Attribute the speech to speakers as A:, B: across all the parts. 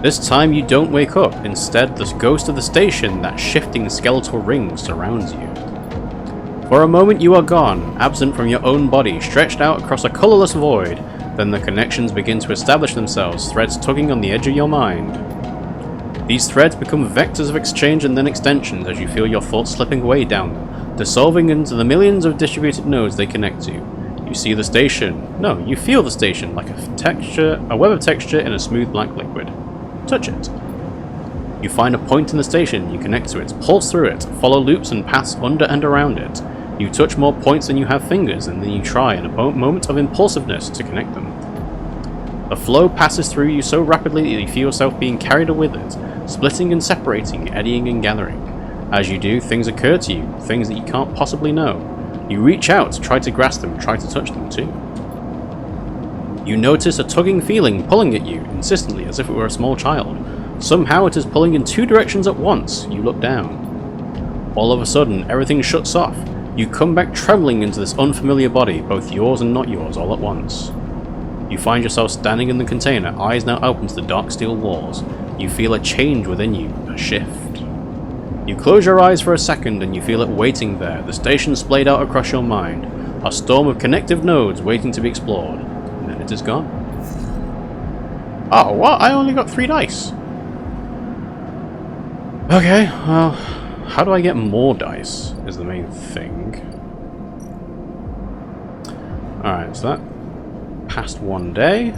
A: This time you don't wake up. Instead, the ghost of the station, that shifting skeletal ring, surrounds you. For a moment you are gone, absent from your own body, stretched out across a colourless void. Then the connections begin to establish themselves, threads tugging on the edge of your mind. These threads become vectors of exchange and then extensions as you feel your thoughts slipping away down them, dissolving into the millions of distributed nodes they connect to. You see the station. No, you feel the station, like a web of texture in a smooth black liquid. Touch it. You find a point in the station, you connect to it, pulse through it, follow loops and paths under and around it. You touch more points than you have fingers, and then you try in a moment of impulsiveness to connect them. The flow passes through you so rapidly that you feel yourself being carried with it, splitting and separating, eddying and gathering. As you do, things occur to you, things that you can't possibly know. You reach out, try to grasp them, try to touch them too. You notice a tugging feeling pulling at you, insistently, as if it were a small child. Somehow it is pulling in two directions at once. You look down. All of a sudden, everything shuts off. You come back trembling into this unfamiliar body, both yours and not yours, all at once. You find yourself standing in the container, eyes now open to the dark steel walls. You feel a change within you, a shift. You close your eyes for a second and you feel it waiting there, the station splayed out across your mind, a storm of connective nodes waiting to be explored, and then it is gone. Oh, what? I only got 3 dice. Okay, well, how do I get more dice is the main thing. Alright, so that passed 1 day.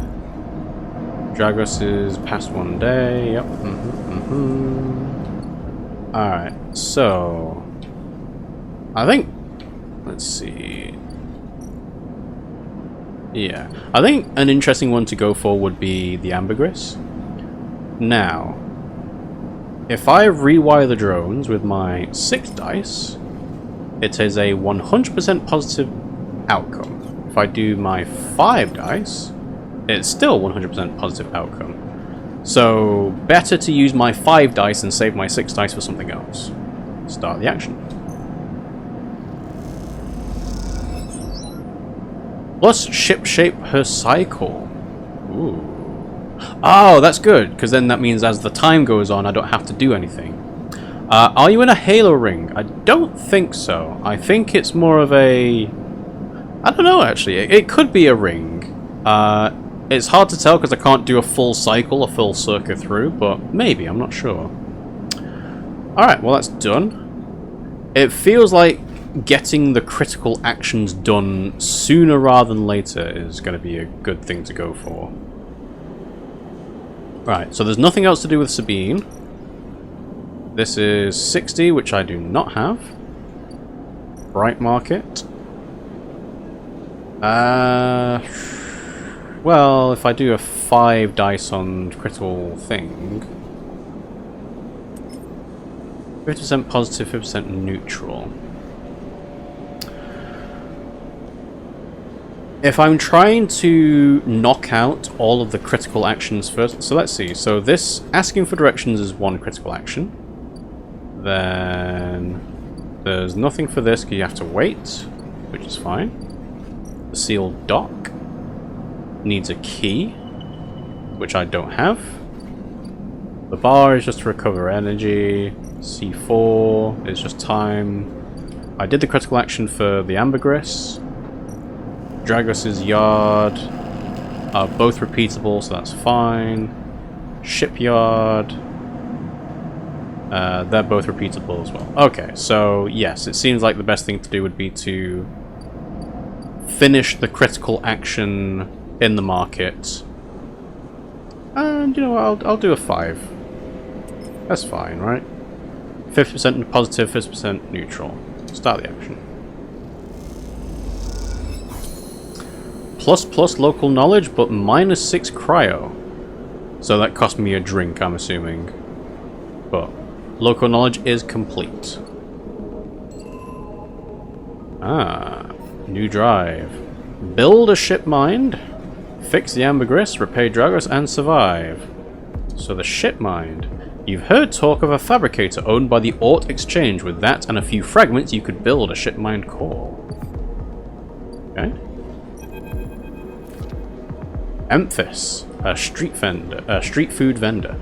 A: Dragos is past 1 day, yep. Alright, so I think, let's see. Yeah, I think an interesting one to go for would be the ambergris. Now, if I rewire the drones with my 6 dice, it is a 100% positive outcome. If I do my 5 dice, it's still 100% positive outcome. So, better to use my 5 dice and save my 6 dice for something else. Start the action. Plus, ship shape her cycle. Ooh. Oh, that's good, because then that means as the time goes on, I don't have to do anything. Are you in a halo ring? I don't think so. I think it's more of a... I don't know, actually. It could be a ring. It's hard to tell because I can't do a full cycle, a full circuit through, but maybe, I'm not sure. Alright, well that's done. It feels like getting the critical actions done sooner rather than later is going to be a good thing to go for. Right, so there's nothing else to do with Sabine. This is 60, which I do not have. Bright market. Well, if I do a 5 dice on critical thing... 50% positive, 50% neutral. If I'm trying to knock out all of the critical actions first... So let's see. So this asking for directions is 1 critical action. Then there's nothing for this because you have to wait, which is fine. The sealed dock needs a key, which I don't have. The bar is just to recover energy. C4 is just time. I did the critical action for the ambergris. Dragos' yard are both repeatable, so that's fine. Shipyard, they're both repeatable as well. Okay, so yes, it seems like the best thing to do would be to finish the critical action in the market. And you know what, I'll do a 5. That's fine, right? 50% positive, 50% neutral. Start the action. ++ local knowledge, but -6 cryo. So that cost me a drink, I'm assuming. But local knowledge is complete. Ah, new drive. Build a ship mind, fix the ambergris, repair Dragos, and survive. So the ship mind. You've heard talk of a fabricator owned by the Ort Exchange. With that and a few fragments, you could build a ship mind core. Okay. Memphis. a street food vendor.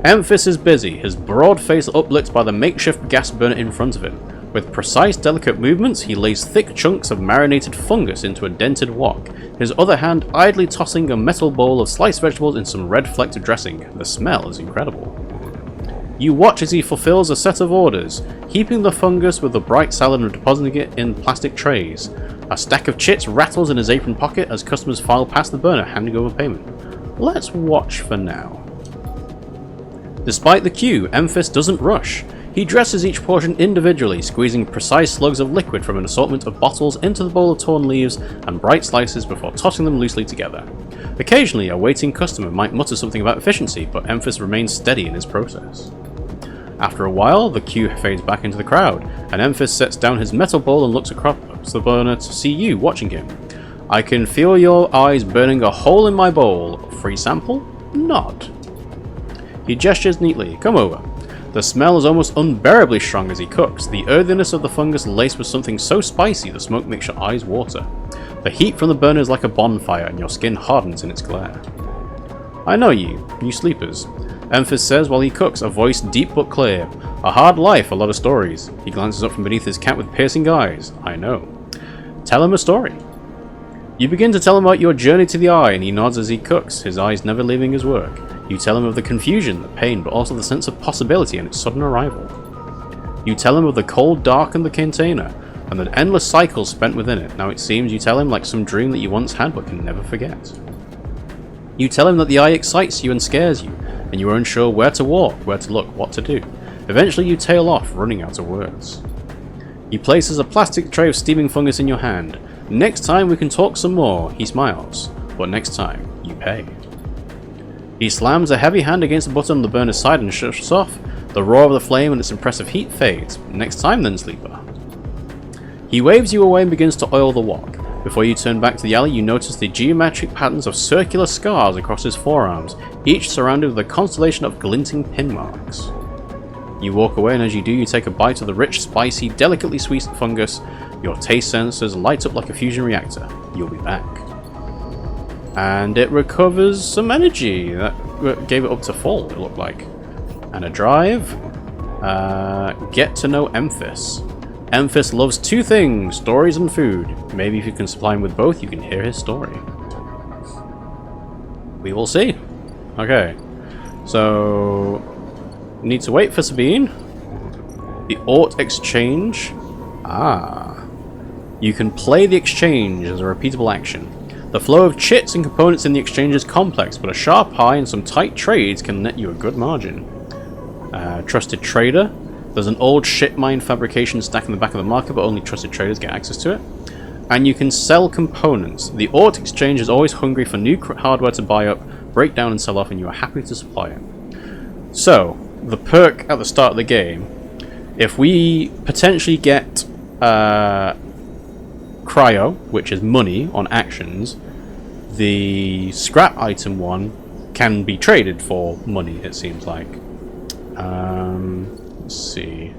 A: Emphis is busy, his broad face uplit by the makeshift gas burner in front of him. With precise, delicate movements, he lays thick chunks of marinated fungus into a dented wok, his other hand idly tossing a metal bowl of sliced vegetables in some red-flecked dressing. The smell is incredible. You watch as he fulfills a set of orders, heaping the fungus with the bright salad and depositing it in plastic trays. A stack of chits rattles in his apron pocket as customers file past the burner, handing over payment. Let's watch for now. Despite the queue, Emphis doesn't rush. He dresses each portion individually, squeezing precise slugs of liquid from an assortment of bottles into the bowl of torn leaves and bright slices before tossing them loosely together. Occasionally, a waiting customer might mutter something about efficiency, but Emphis remains steady in his process. After a while, the queue fades back into the crowd, and Emphis sets down his metal bowl and looks across the burner to see you watching him. I can feel your eyes burning a hole in my bowl. Free sample? Nod. He gestures neatly. Come over. The smell is almost unbearably strong as he cooks, the earthiness of the fungus laced with something so spicy the smoke makes your eyes water. The heat from the burner is like a bonfire, and your skin hardens in its glare. I know you sleepers, Emphis says while he cooks, a voice deep but clear. A hard life, a lot of stories. He glances up from beneath his cap with piercing eyes. I know. Tell him a story. You begin to tell him about your journey to the Eye, and he nods as he cooks, his eyes never leaving his work. You tell him of the confusion, the pain, but also the sense of possibility and its sudden arrival. You tell him of the cold dark and the container, and the endless cycles spent within it. Now it seems you tell him like some dream that you once had but can never forget. You tell him that the Eye excites you and scares you, and you are unsure where to walk, where to look, what to do. Eventually you tail off, running out of words. He places a plastic tray of steaming fungus in your hand. Next time we can talk some more, he smiles, but next time you pay. He slams a heavy hand against the button on the burner's side and shuts off. The roar of the flame and its impressive heat fades. Next time then, sleeper. He waves you away and begins to oil the wok. Before you turn back to the alley, you notice the geometric patterns of circular scars across his forearms, each surrounded with a constellation of glinting pin marks. You walk away, and as you do, you take a bite of the rich, spicy, delicately sweet fungus. Your taste sensors light up like a fusion reactor. You'll be back. And it recovers some energy. That gave it up to full, it looked like. And a drive. Get to know Emphis. Emphis loves two things, stories and food. Maybe if you can supply him with both, you can hear his story. We will see. Okay. So, need to wait for Sabine. The Ort Exchange. You can play the exchange as a repeatable action. The flow of chits and components in the exchange is complex, but a sharp eye and some tight trades can net you a good margin. Trusted Trader. There's an old ship mine fabrication stack in the back of the market, but only trusted traders get access to it. And you can sell components. The Ort Exchange is always hungry for new hardware to buy up, break down and sell off, and you are happy to supply it. So, the perk at the start of the game, if we potentially get cryo, which is money on actions, the scrap item one can be traded for money, it seems like. Let's see.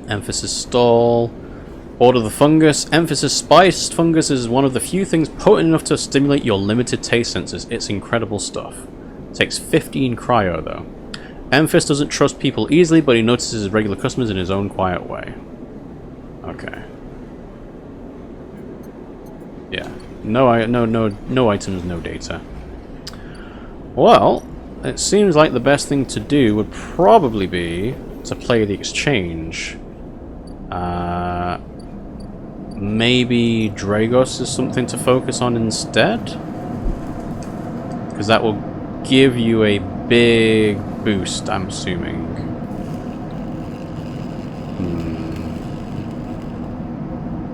A: Emphasis stall. Order the fungus. Emphasis spiced fungus is one of the few things potent enough to stimulate your limited taste sensors. It's incredible stuff. Takes 15 cryo though. Emphis doesn't trust people easily, but he notices his regular customers in his own quiet way. Okay. Yeah. No items, no data. Well, it seems like the best thing to do would probably be to play the exchange. Maybe Dragos is something to focus on instead? Because that will give you a big boost, I'm assuming.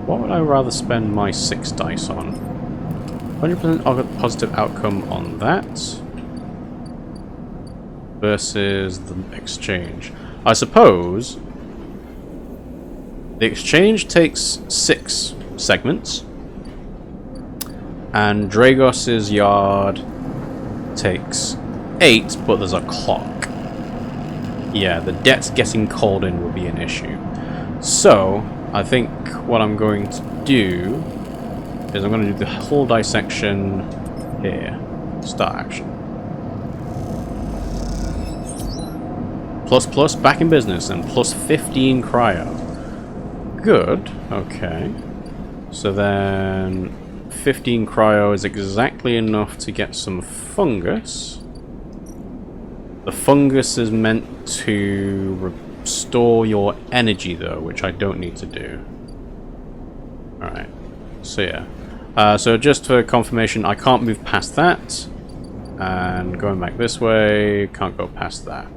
A: What would I rather spend my 6 dice on? 100% positive outcome on that versus the exchange. I suppose the exchange takes 6 segments and Dragos's yard takes 8, but there's a clock. Yeah, the debts getting called in will be an issue. So I think what I'm going to do is I'm going to do the whole dissection Here. Start action. ++ back in business and +15 cryo. Good. Okay. So then 15 cryo is exactly enough to get some fungus. The fungus is meant to restore your energy though, which I don't need to do. Alright. So yeah. So just for confirmation, I can't move past that. And going back this way, can't go past that.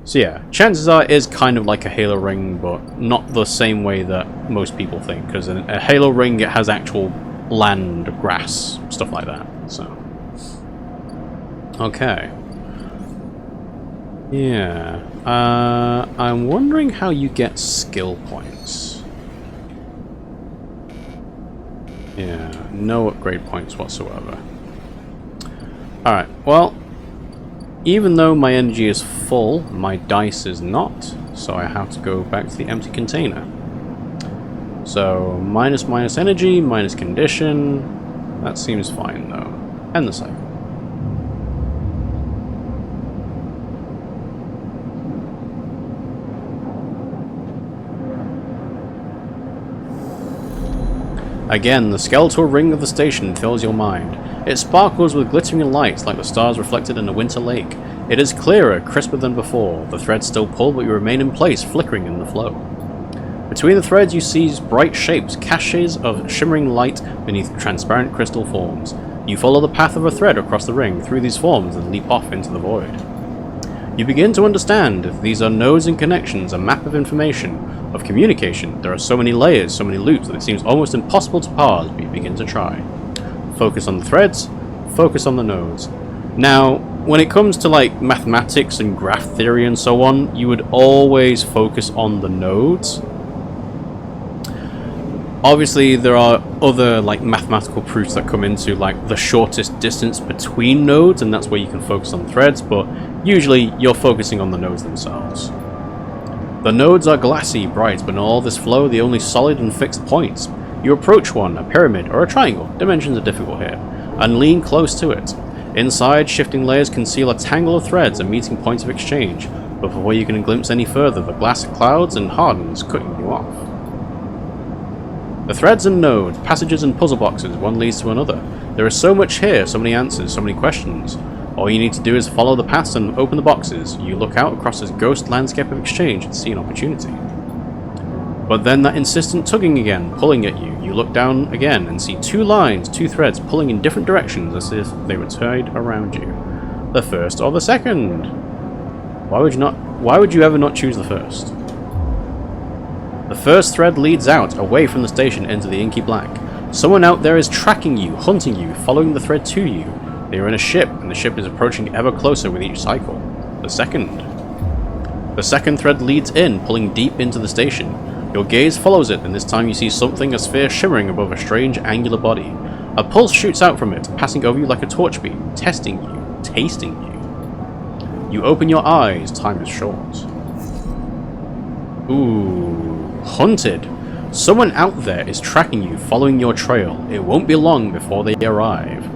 A: So yeah, chances are it is kind of like a halo ring, but not the same way that most people think. Because in a halo ring, it has actual land, grass, stuff like that. So, okay. Yeah. I'm wondering how you get skill points. Yeah, no upgrade points whatsoever. Alright, well, even though my energy is full, my dice is not, so I have to go back to the empty container. So, minus energy, minus condition, that seems fine though. End the cycle. Again, the skeletal ring of the station fills your mind. It sparkles with glittering lights like the stars reflected in a winter lake. It is clearer, crisper than before. The threads still pull, but you remain in place, flickering in the flow. Between the threads you see bright shapes, caches of shimmering light beneath transparent crystal forms. You follow the path of a thread across the ring, through these forms, and leap off into the void. You begin to understand. These are nodes and connections, a map of information, of communication. There are so many layers, so many loops, that it seems almost impossible to pause, but you begin to try. Focus on the threads, focus on the nodes. Now, when it comes to like mathematics and graph theory and so on, you would always focus on the nodes. Obviously, there are other like mathematical proofs that come into like the shortest distance between nodes, and that's where you can focus on threads, but usually you're focusing on the nodes themselves. The nodes are glassy, bright, but in all this flow, the only solid and fixed points. You approach one, a pyramid or a triangle, dimensions are difficult here, and lean close to it. Inside, shifting layers conceal a tangle of threads and meeting points of exchange, but before you can glimpse any further, the glass clouds and hardens, cutting you off. The threads and nodes, passages and puzzle boxes, one leads to another. There is so much here, so many answers, so many questions. All you need to do is follow the paths and open the boxes. You look out across this ghost landscape of exchange and see an opportunity. But then that insistent tugging again, pulling at you. You look down again and see two lines, two threads pulling in different directions as if they were tied around you. The first or the second? Why would you ever not choose the first? The first thread leads out, away from the station into the inky black. Someone out there is tracking you, hunting you, following the thread to you. They are in a ship, and the ship is approaching ever closer with each cycle. The second thread leads in, pulling deep into the station. Your gaze follows it, and this time you see something, a sphere shimmering above a strange angular body. A pulse shoots out from it, passing over you like a torch beam, testing you, tasting you. You open your eyes, time is short. Ooh, hunted. Someone out there is tracking you, following your trail. It won't be long before they arrive.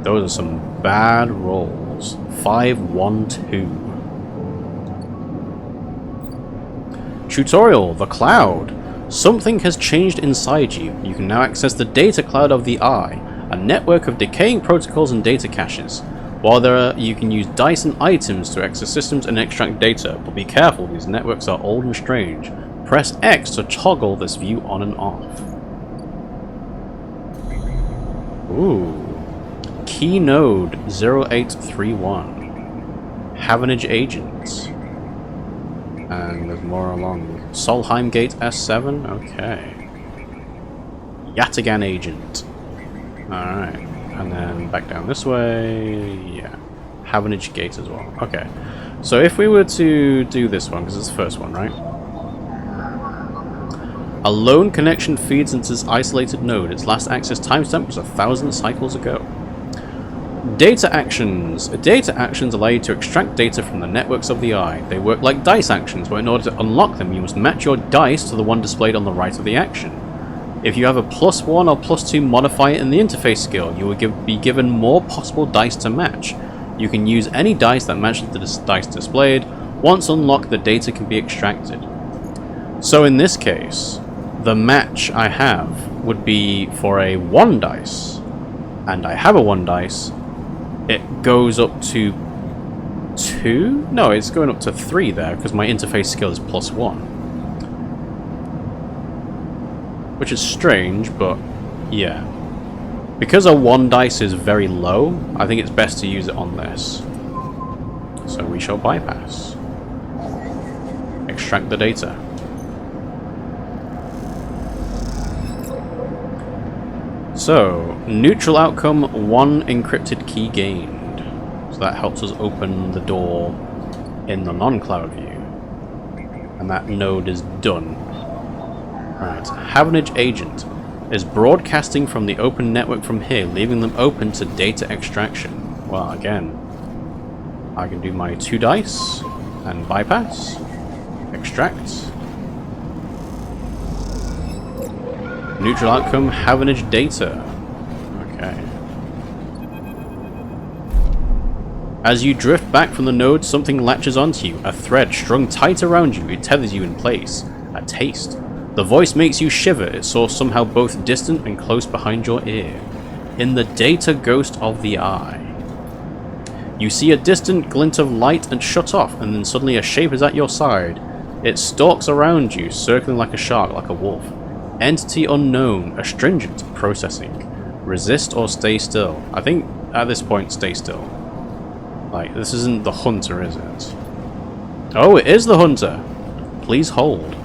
A: Those are some bad rolls. 5-1-2. Tutorial, the cloud. Something has changed inside you. You can now access the data cloud of the Eye, a network of decaying protocols and data caches. While you can use dice and items to access systems and extract data, but be careful, these networks are old and strange. Press X to toggle this view on and off. Ooh. Key node 0831. Havenage agents. And there's more along. Solheim Gate S7? Okay. Yatagan agent. Alright. And then back down this way. Yeah. Havenage Gate as well. Okay. So if we were to do this one, because it's the first one, right? A lone connection feeds into this isolated node. Its last access timestamp was 1,000 cycles ago. Data actions. Data actions allow you to extract data from the networks of the Eye. They work like dice actions, but in order to unlock them, you must match your dice to the one displayed on the right of the action. If you have a +1 or +2 modifier in the interface skill, you will be given more possible dice to match. You can use any dice that matches the dice displayed. Once unlocked, the data can be extracted. So in this case, the match I have would be for a 1 dice, and I have a 1 dice. It goes up to 2? No, it's going up to 3 there, because my interface skill is +1. Which is strange, but yeah. Because a 1 dice is very low, I think it's best to use it on this. So we shall bypass. Extract the data. So, neutral outcome, 1 encrypted key gained. So that helps us open the door in the non-cloud view. And that node is done. Right, Havenage agent is broadcasting from the open network from here, leaving them open to data extraction. Well, again, I can do my 2 dice and bypass, extract. Neutral outcome, Havenage data. Okay. As you drift back from the node, something latches onto you. A thread strung tight around you. It tethers you in place. A taste. The voice makes you shiver. It soars somehow both distant and close behind your ear. In the data ghost of the eye. You see a distant glint of light and shut off, and then suddenly a shape is at your side. It stalks around you, circling like a shark, like a wolf. Entity unknown, astringent, processing. Resist or stay still. I think at this point, stay still. Like, this isn't the hunter, is it? Oh, it is the hunter! Please hold.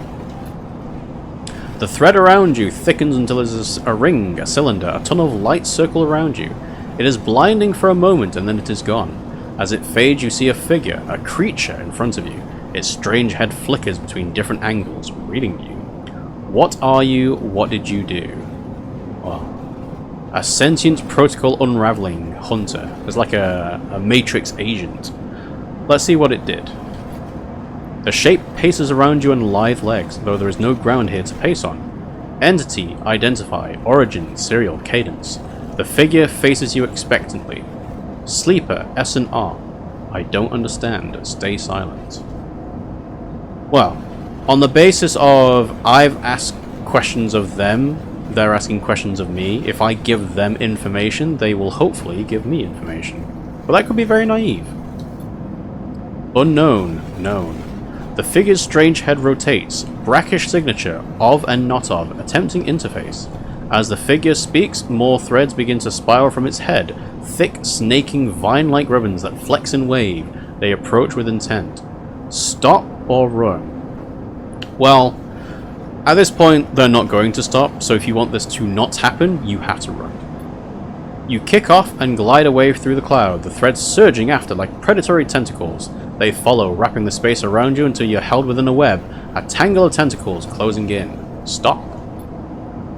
A: The thread around you thickens until there is a ring, a cylinder, a tunnel of light circle around you. It is blinding for a moment and then it is gone. As it fades, you see a figure, a creature in front of you. Its strange head flickers between different angles, reading you. What are you? What did you do? Well, a sentient protocol unraveling hunter. It's like a Matrix agent. Let's see what it did. The shape paces around you on lithe legs, though there is no ground here to pace on. Entity, identify, origin, serial, cadence. The figure faces you expectantly. Sleeper, S and R. I don't understand. Stay silent. Well, on the basis of I've asked questions of them, they're asking questions of me. If I give them information, they will hopefully give me information. But that could be very naive. Unknown, known. The figure's strange head rotates, brackish signature, of and not of, attempting interface. As the figure speaks, more threads begin to spiral from its head, thick, snaking, vine-like ribbons that flex and wave. They approach with intent. Stop or run? Well, at this point, they're not going to stop, so if you want this to not happen, you have to run. You kick off and glide away through the cloud, the threads surging after like predatory tentacles. They follow, wrapping the space around you until you're held within a web, a tangle of tentacles closing in. Stop.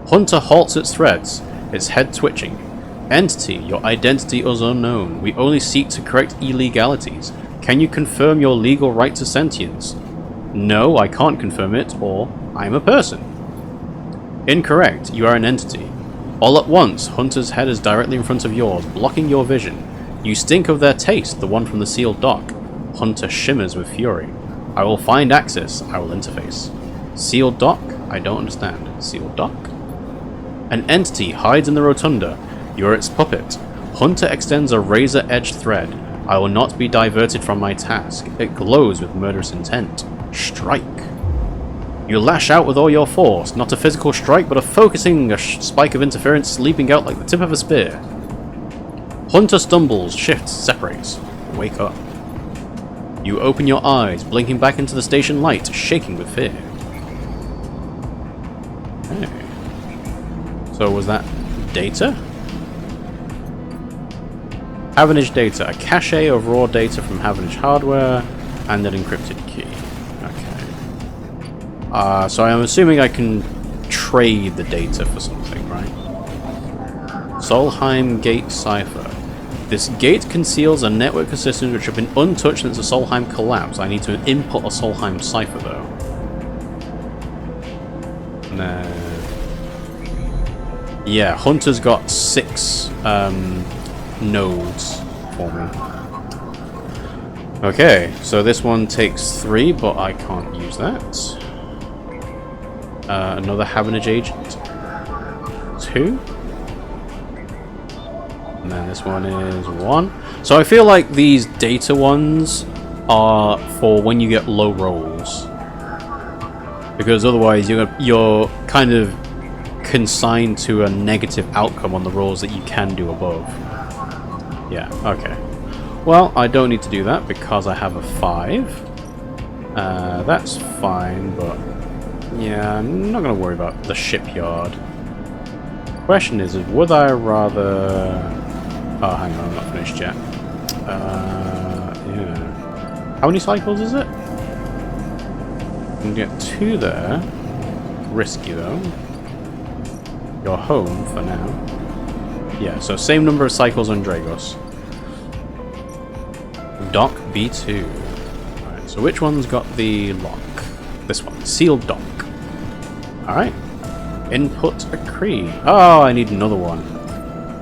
A: Hunter halts its threads, its head twitching. Entity, your identity is unknown. We only seek to correct illegalities. Can you confirm your legal right to sentience? No, I can't confirm it, or I'm a person. Incorrect, you are an entity. All at once, Hunter's head is directly in front of yours, blocking your vision. You stink of their taste, the one from the sealed dock. Hunter shimmers with fury. I will find access, I will interface. Sealed dock? I don't understand. Sealed dock? An entity hides in the rotunda. You're its puppet. Hunter extends a razor-edged thread. I will not be diverted from my task. It glows with murderous intent. Strike. You lash out with all your force, not a physical strike, but a focusing spike of interference leaping out like the tip of a spear. Hunter stumbles, shifts, separates. Wake up. You open your eyes, blinking back into the station light, shaking with fear. Okay. So was that data? Havenage data, a cache of raw data from Havenage hardware, and an encrypted key. Okay. So I'm assuming I can trade the data for something, right? Solheim Gate Cipher. This gate conceals a network of systems which have been untouched since the Solheim collapse. I need to input a Solheim cipher though. And then Yeah, Hunter's got 6 nodes for me. Okay, so this one takes 3, but I can't use that. Another Habinage agent. 2. And then this one is 1. So I feel like these data ones are for when you get low rolls. Because otherwise you're kind of consigned to a negative outcome on the rolls that you can do above. Yeah, okay. Well, I don't need to do that because I have a 5. That's fine, but yeah, I'm not going to worry about the shipyard. Question is would I rather... Oh, hang on, I'm not finished yet. Yeah. How many cycles is it? I can get 2 there. Risky, though. You're home for now. Yeah, so same number of cycles on Dragos. Dock B2. Alright, so which one's got the lock? This one. Sealed dock. Alright. Input a creed. Oh, I need another one.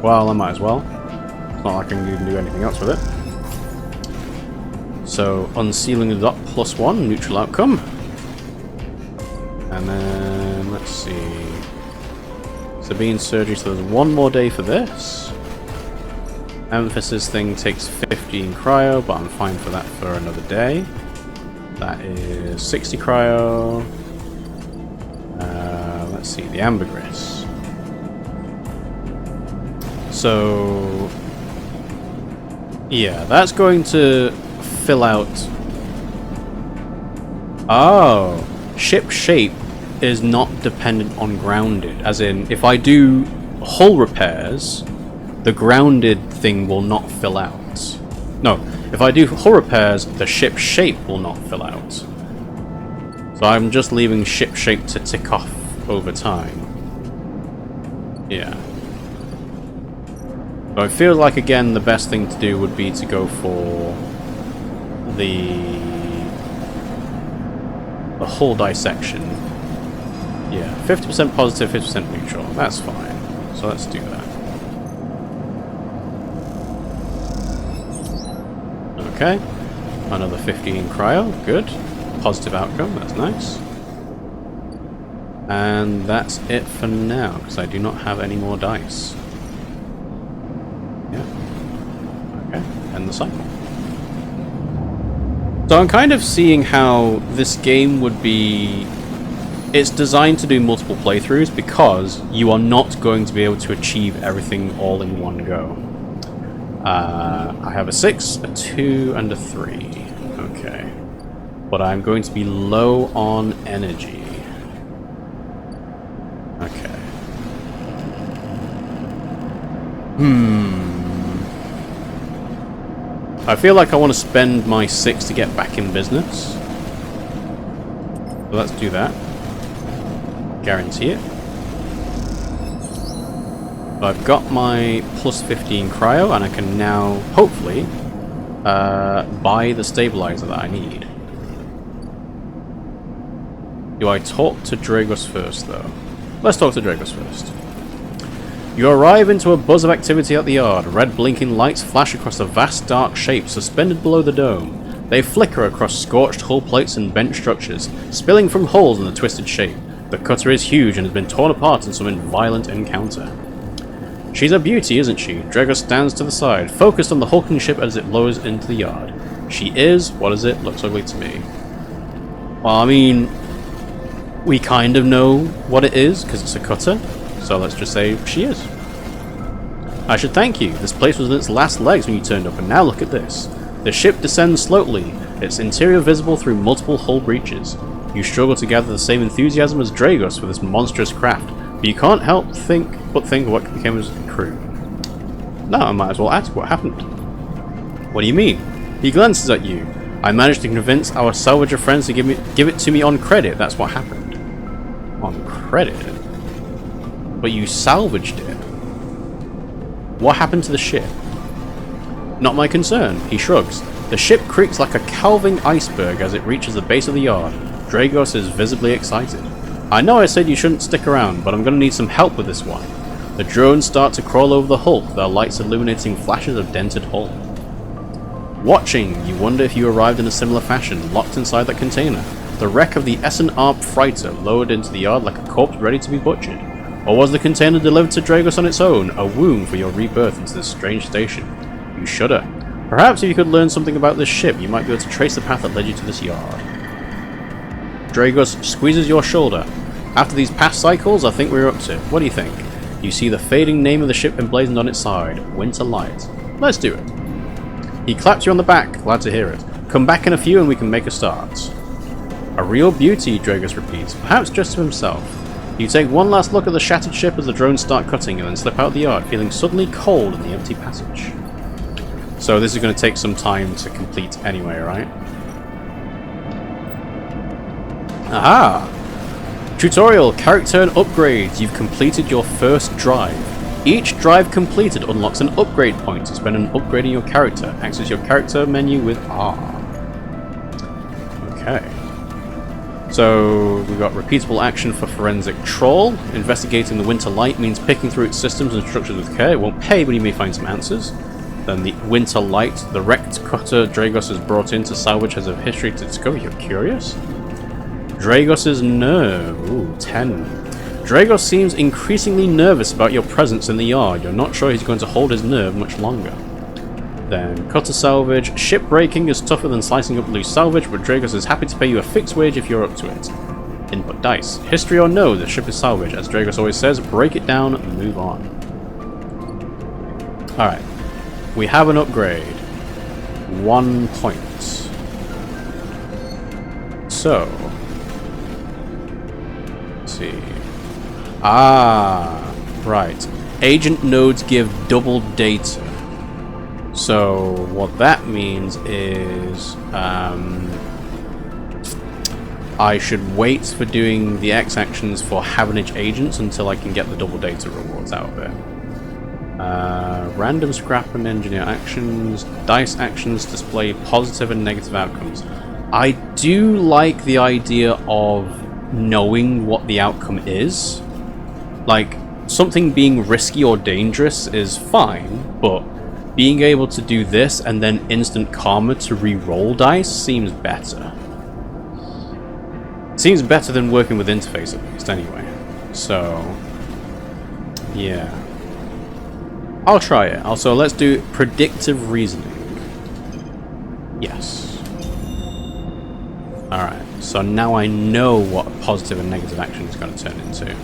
A: Well, I might as well. It's not like I can even do anything else with it. So, unsealing the dock +1, neutral outcome. And then, let's see. Sabine surgery, so there's 1 more day for this. Emphasis thing takes 15 cryo, but I'm fine for that for another day. That is 60 cryo. Let's see, the ambergris. So, yeah, that's going to fill out. Oh, ship shape is not dependent on grounded. As in, if I do hull repairs, the grounded thing will not fill out. No, if I do hull repairs, the ship shape will not fill out. So I'm just leaving ship shape to tick off over time. Yeah. So I feel like, again, the best thing to do would be to go for the hull dissection. Yeah, 50% positive, 50% neutral. That's fine. So let's do that. Okay. Another 15 cryo. Good. Positive outcome. That's nice. And that's it for now, because I do not have any more dice. Yeah. Okay. End the cycle. So I'm kind of seeing how this game would be... It's designed to do multiple playthroughs because you are not going to be able to achieve everything all in one go. I have a 6, a 2, and a 3. Okay. But I'm going to be low on energy. Okay. I feel like I want to spend my 6 to get back in business. So let's do that. Guarantee it. So I've got my +15 cryo, and I can now, hopefully, buy the stabilizer that I need. Do I talk to Dragos first, though? Let's talk to Dragos first. You arrive into a buzz of activity at the yard. Red blinking lights flash across a vast dark shape suspended below the dome. They flicker across scorched hull plates and bent structures, spilling from holes in the twisted shape. The cutter is huge and has been torn apart in some violent encounter. She's a beauty, isn't she? Dragos stands to the side, focused on the hulking ship as it lowers into the yard. She is, what is it? Looks ugly to me. Well, I mean, we kind of know what it is, because it's a cutter, so let's just say she is. I should thank you. This place was in its last legs when you turned up, and now look at this. The ship descends slowly, its interior visible through multiple hull breaches. You struggle to gather the same enthusiasm as Dragos for this monstrous craft, but you can't help but think what became of his crew. Now I might as well ask what happened. What do you mean? He glances at you. I managed to convince our salvager friends to give it to me on credit. That's what happened. On credit? But you salvaged it. What happened to the ship? Not my concern. He shrugs. The ship creaks like a calving iceberg as it reaches the base of the yard. Dragos is visibly excited. I know I said you shouldn't stick around, but I'm going to need some help with this one. The drones start to crawl over the hulk, their lights illuminating flashes of dented hull. Watching, you wonder if you arrived in a similar fashion, locked inside that container. The wreck of the Essen-Arp freighter lowered into the yard like a corpse ready to be butchered. Or was the container delivered to Dragos on its own, a womb for your rebirth into this strange station? You shudder. Perhaps if you could learn something about this ship, you might be able to trace the path that led you to this yard. Dragos squeezes your shoulder. After these past cycles, I think we're up to. What do you think? You see the fading name of the ship emblazoned on its side, Winter Light. Let's do it. He claps you on the back, glad to hear it. Come back in a few and we can make a start. A real beauty, Dragos repeats, perhaps just to himself. You take one last look at the shattered ship as the drones start cutting and then slip out the yard, feeling suddenly cold in the empty passage. So this is going to take some time to complete anyway, right? Aha! Tutorial, character and upgrades. You've completed your first drive. Each drive completed unlocks an upgrade point to spend on upgrading your character. Access your character menu with R. Okay. So we've got repeatable action for forensic troll. Investigating the Winter Light means picking through its systems and structures with care. It won't pay, but you may find some answers. Then the Winter Light, the wrecked cutter Dragos has brought in to salvage, has a history to discover. You're curious? Dragos' nerve. Ooh, 10. Dragos seems increasingly nervous about your presence in the yard. You're not sure he's going to hold his nerve much longer. Then, cutter salvage. Ship breaking is tougher than slicing up loose salvage, but Dragos is happy to pay you a fixed wage if you're up to it. Input dice. History or no, the ship is salvage. As Dragos always says, break it down and move on. Alright. We have an upgrade. 1 point. So. Let's see. Ah, right. Agent nodes give double data. So what that means is I should wait for doing the X actions for Havenage agents until I can get the double data rewards out of it. Random scrap and engineer actions. Dice actions display positive and negative outcomes. I do like the idea of knowing what the outcome is. Like, something being risky or dangerous is fine, but being able to do this and then instant karma to re-roll dice seems better. Seems better than working with interface at least, anyway. So, yeah. I'll try it. Also, let's do predictive reasoning. Yes. Alright, so now I know what positive and negative action is going to turn into.